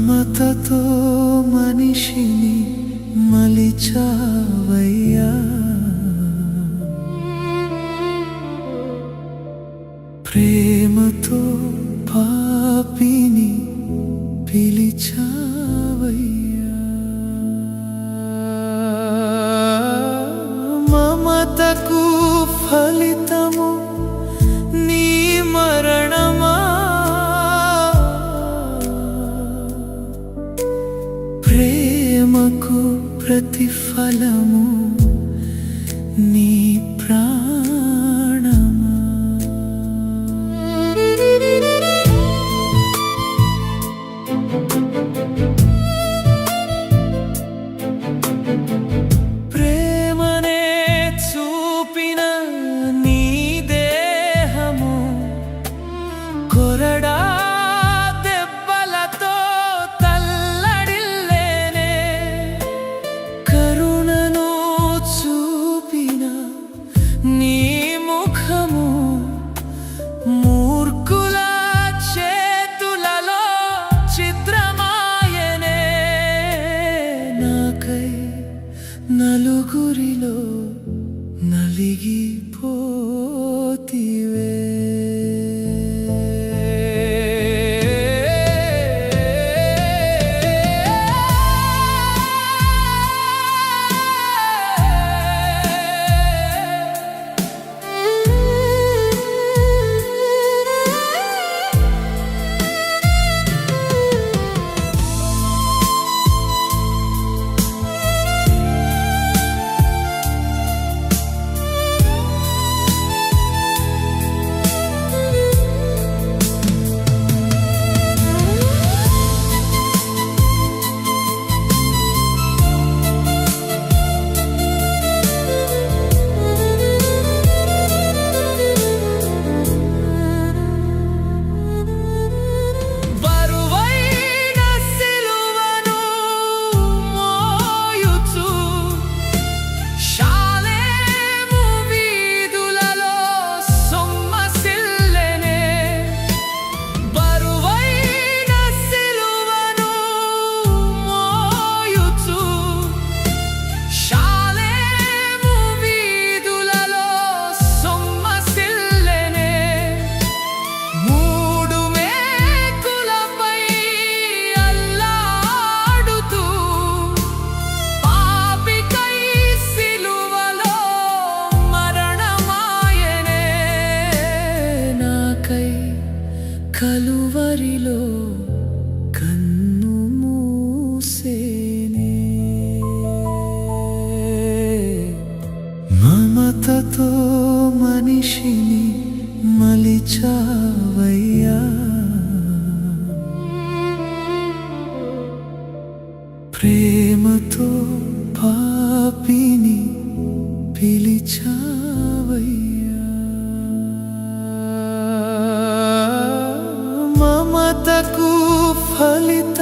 మమతతో మనిషిని మలిచావయ్యా, ప్రేమతో పాపిని పిలిచావయ్యా. మమతకు ఫలితము నీ మరణమా, ప్రేమకు ప్రతిఫలము నీ ప్రాణమా. ప్రేమనే చూపిన నీ దేహము కొరడా దెబ్బలతో తల్లడిల్లేనే, కరుణను చూపిన నీ ముఖము మూర్ఖుల చేతులలో చిత్రమాయనే. నాకై నలుగురిలో నలిగిపోతివే. కలువరిలో కన్ను మూసేనే, మమతతో మనిషిని మలిచావయ్యా, ప్రేమతో పాపిని పిలిచావయ్యా. మమతకు ఫలిత